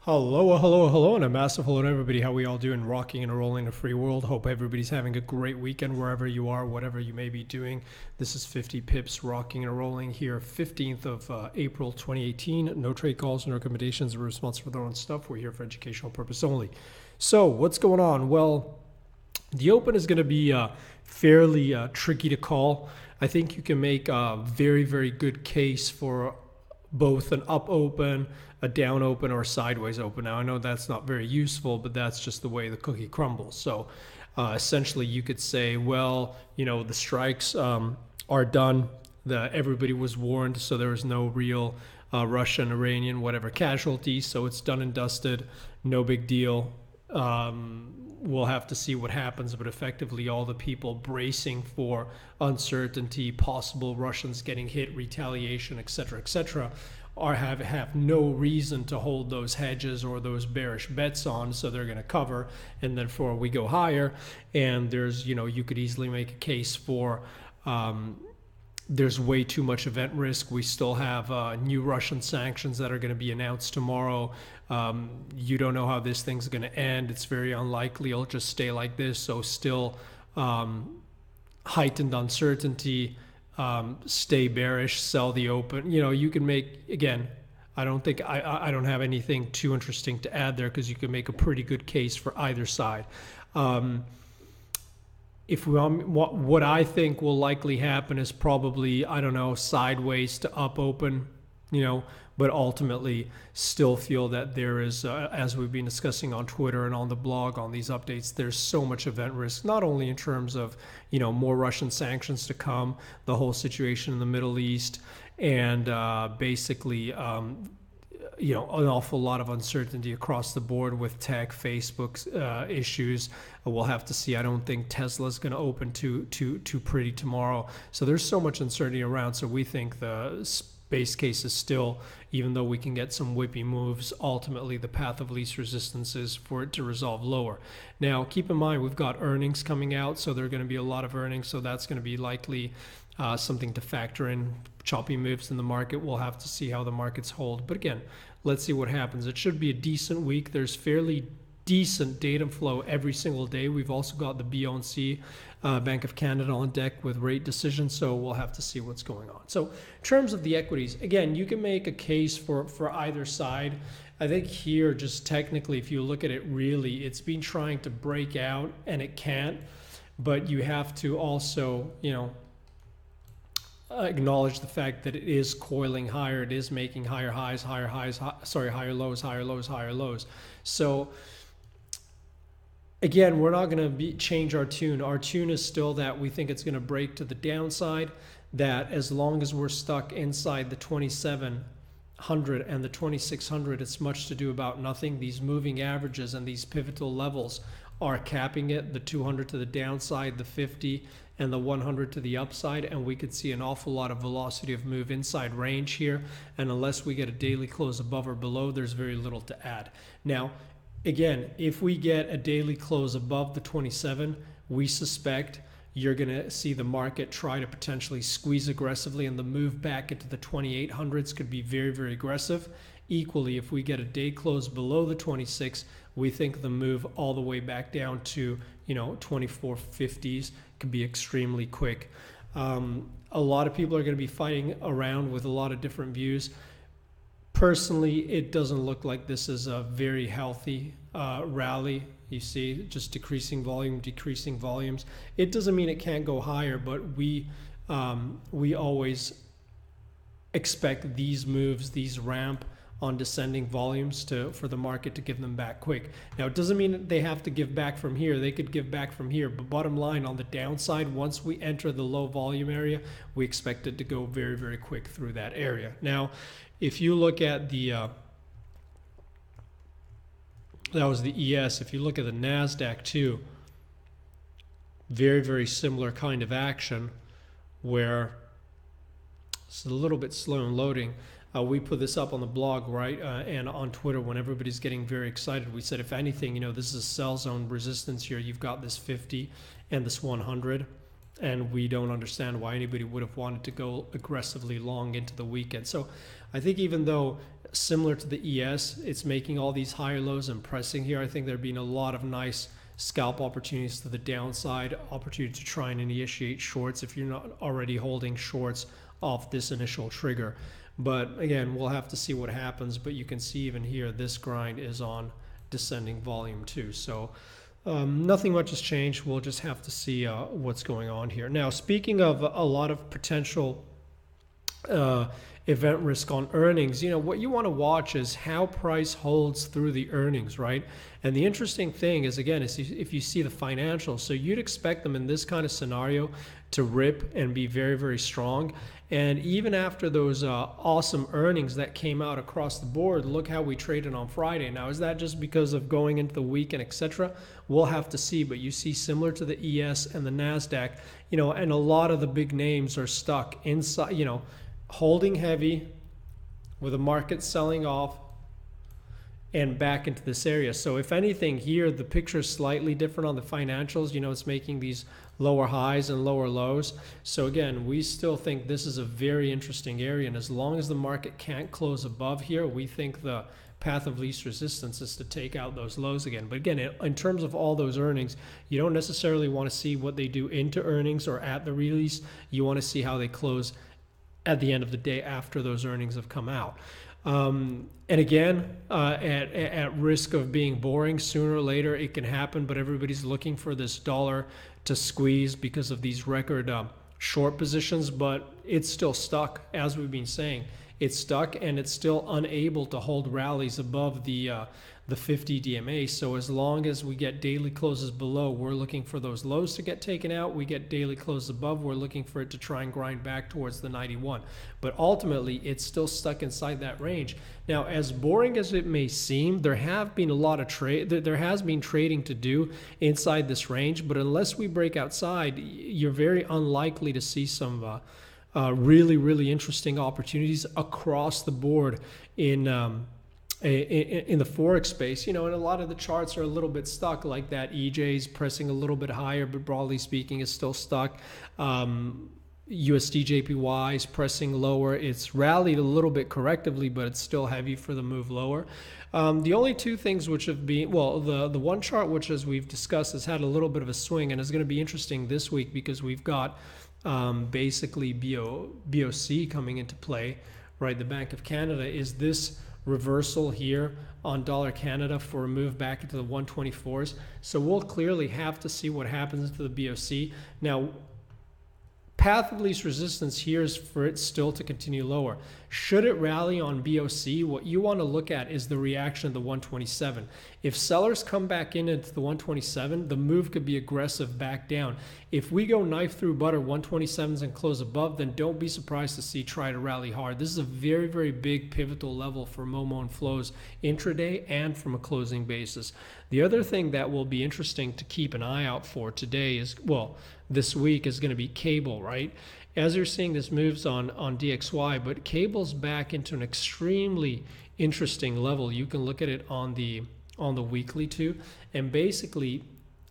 Hello, and a massive hello to everybody. How we all doing? Rocking and rolling in a free world. Hope everybody's having a great weekend wherever you are, whatever you may be doing. This is 50 Pips Rocking and Rolling here, 15th of April 2018. No trade calls, no recommendations. We're responsible for their own stuff. We're here for educational purpose only. So what's going on? Well, the open is going to be fairly tricky to call. I think you can make a very, very good case for both an up open, a down open, or a sideways open. Now, I know that's not very useful, but that's just the way the cookie crumbles. So essentially, you could say, well, the strikes are done. Everybody was warned, so there was no real Russian, Iranian, whatever casualties. So it's done and dusted. No big deal. We'll have to see what happens, but effectively all the people bracing for uncertainty, possible Russians getting hit, retaliation, etc., have no reason to hold those hedges or those bearish bets on, so they're going to cover, and therefore we go higher. And there's, you could easily make a case for there's way too much event risk. We still have new Russian sanctions that are going to be announced tomorrow. You don't know how this thing's going to end. It's very unlikely it'll just stay like this. So still heightened uncertainty. Stay bearish, sell the open. You can make, again, I don't think I don't have anything too interesting to add there, because you can make a pretty good case for either side. What I think will likely happen is probably, I don't know, sideways to up open, but ultimately still feel that there is, as we've been discussing on Twitter and on the blog on these updates, there's so much event risk, not only in terms of, more Russian sanctions to come, the whole situation in the Middle East, and basically, an awful lot of uncertainty across the board with tech, Facebook's issues. We'll have to see. I don't think Tesla's going to open too pretty tomorrow. So there's so much uncertainty around. So we think the base case is still, even though we can get some whippy moves, ultimately the path of least resistance is for it to resolve lower. Now, keep in mind, we've got earnings coming out, so there are going to be a lot of earnings. So that's going to be likely something to factor in. Choppy moves in the market. We'll have to see how the markets hold. But again, let's see what happens. It should be a decent week. There's fairly decent data flow every single day. We've also got the BONC, Bank of Canada, on deck with rate decisions, so we'll have to see what's going on. So in terms of the equities, again, you can make a case for either side. I think here, just technically, if you look at it, really, it's been trying to break out and it can't, but you have to also, acknowledge the fact that it is coiling higher. It is making higher highs, higher lows, higher lows, higher lows. So again, we're not going to change our tune. Our tune is still that we think it's going to break to the downside, that as long as we're stuck inside the 2700 and the 2600, it's much to do about nothing. These moving averages and these pivotal levels are capping it, the 200 to the downside, the 50 and the 100 to the upside, and we could see an awful lot of velocity of move inside range here, and unless we get a daily close above or below, there's very little to add. Now, again, if we get a daily close above the 27, we suspect you're going to see the market try to potentially squeeze aggressively, and the move back into the 2800s could be very, very aggressive. Equally, if we get a day close below the 26, we think the move all the way back down to 2450s could be extremely quick. A lot of people are going to be fighting around with a lot of different views. Personally, it doesn't look like this is a very healthy rally. You see, just decreasing volumes. It doesn't mean it can't go higher, but we always expect these moves, these ramp on descending volumes for the market to give them back quick. Now, it doesn't mean they have to give back from here. They could give back from here, but bottom line, on the downside, once we enter the low volume area, we expect it to go very, very quick through that area. Now, if you look at the that was the ES. If you look at the NASDAQ too, very, very similar kind of action, where it's a little bit slow in loading. We put this up on the blog, right, and on Twitter when everybody's getting very excited. We said, if anything, this is a sell zone resistance here. You've got this 50 and this 100. And we don't understand why anybody would have wanted to go aggressively long into the weekend. So I think even though similar to the ES, it's making all these higher lows and pressing here, I think there have been a lot of nice scalp opportunities to the downside, opportunity to try and initiate shorts if you're not already holding shorts off this initial trigger. But again, we'll have to see what happens. But you can see even here, this grind is on descending volume too. So nothing much has changed. We'll just have to see what's going on here. Now, speaking of a lot of potential event risk on earnings, what you want to watch is how price holds through the earnings, right? And the interesting thing is, again, is if you see the financials, so you'd expect them in this kind of scenario to rip and be very, very strong. And even after those awesome earnings that came out across the board, look how we traded on Friday. Now, is that just because of going into the weekend, etc.? We'll have to see. But you see, similar to the ES and the NASDAQ, and a lot of the big names are stuck inside, holding heavy with the market selling off and back into this area. So if anything here, the picture is slightly different on the financials. It's making these lower highs and lower lows. So again, we still think this is a very interesting area. And as long as the market can't close above here, we think the path of least resistance is to take out those lows again. But again, in terms of all those earnings, you don't necessarily want to see what they do into earnings or at the release. You want to see how they close at the end of the day after those earnings have come out. And again, at risk of being boring, sooner or later it can happen, but everybody's looking for this dollar to squeeze because of these record short positions, but it's still stuck, as we've been saying. It's stuck and it's still unable to hold rallies above the 50 DMA. So as long as we get daily closes below, we're looking for those lows to get taken out. We get daily closes above, we're looking for it to try and grind back towards the 91. But ultimately, it's still stuck inside that range. Now, as boring as it may seem, there have been a lot of trade. There has been trading to do inside this range. But unless we break outside, you're very unlikely to see some really, really interesting opportunities across the board in the Forex space, and a lot of the charts are a little bit stuck, like that EJ's pressing a little bit higher, but broadly speaking is still stuck. USD JPY is pressing lower. It's rallied a little bit correctively, but it's still heavy for the move lower. The only two things which have been, well, the one chart which, as we've discussed, has had a little bit of a swing and is going to be interesting this week because we've got basically BOC coming into play, right? The Bank of Canada is this reversal here on dollar Canada for a move back into the 124s. So we'll clearly have to see what happens to the BOC. Now, path of least resistance here is for it still to continue lower. Should it rally on BOC, what you want to look at is the reaction of the 127. If sellers come back into the 127, the move could be aggressive back down. If we go knife through butter 127s and close above, then don't be surprised to see try to rally hard. This is a very, very big pivotal level for Momo and flows intraday and from a closing basis. The other thing that will be interesting to keep an eye out for today is, well, this week is going to be cable, right? As you're seeing, this moves on DXY, but cable's back into an extremely interesting level. You can look at it on the weekly too, and basically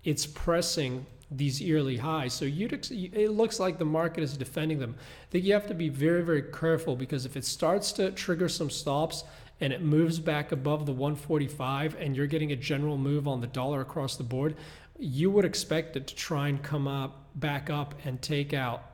it's pressing these yearly highs. So it looks like the market is defending them. I think you have to be very, very careful, because if it starts to trigger some stops and it moves back above the 145 and you're getting a general move on the dollar across the board, you would expect it to try and come up, back up and take out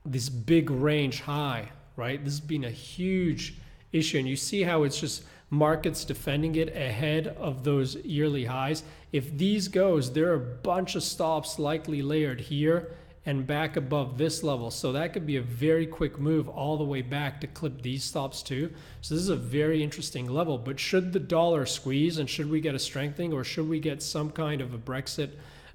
this big range high, right? This has been a huge issue, and you see how it's just markets defending it ahead of those yearly highs. If these goes, there are a bunch of stops likely layered here and back above this level. So that could be a very quick move all the way back to clip these stops too. So this is a very interesting level. But should the dollar squeeze and should we get a strengthening, or should we get some kind of a Brexit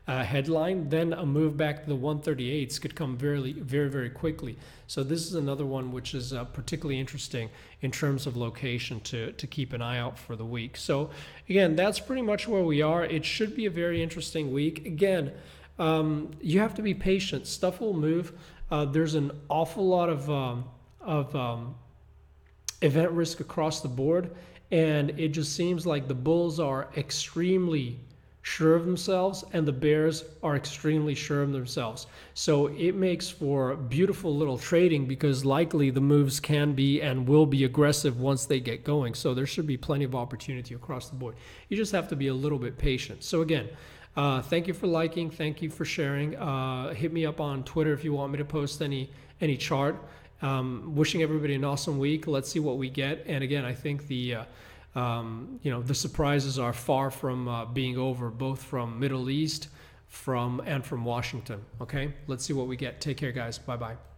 headline, then a move back to the 138s could come very, very, very quickly. So this is another one which is particularly interesting in terms of location to keep an eye out for the week. So again, that's pretty much where we are. It should be a very interesting week. Again, you have to be patient. Stuff will move. There's an awful lot of event risk across the board, and it just seems like the bulls are extremely sure of themselves, and the bears are extremely sure of themselves. So it makes for beautiful little trading, because likely the moves can be and will be aggressive once they get going. So there should be plenty of opportunity across the board. You just have to be a little bit patient. So again, thank you for liking. Thank you for sharing. Hit me up on Twitter if you want me to post any chart. Wishing everybody an awesome week. Let's see what we get. And again, I think the the surprises are far from being over, both from Middle East and from Washington. Okay, let's see what we get. Take care, guys. Bye bye.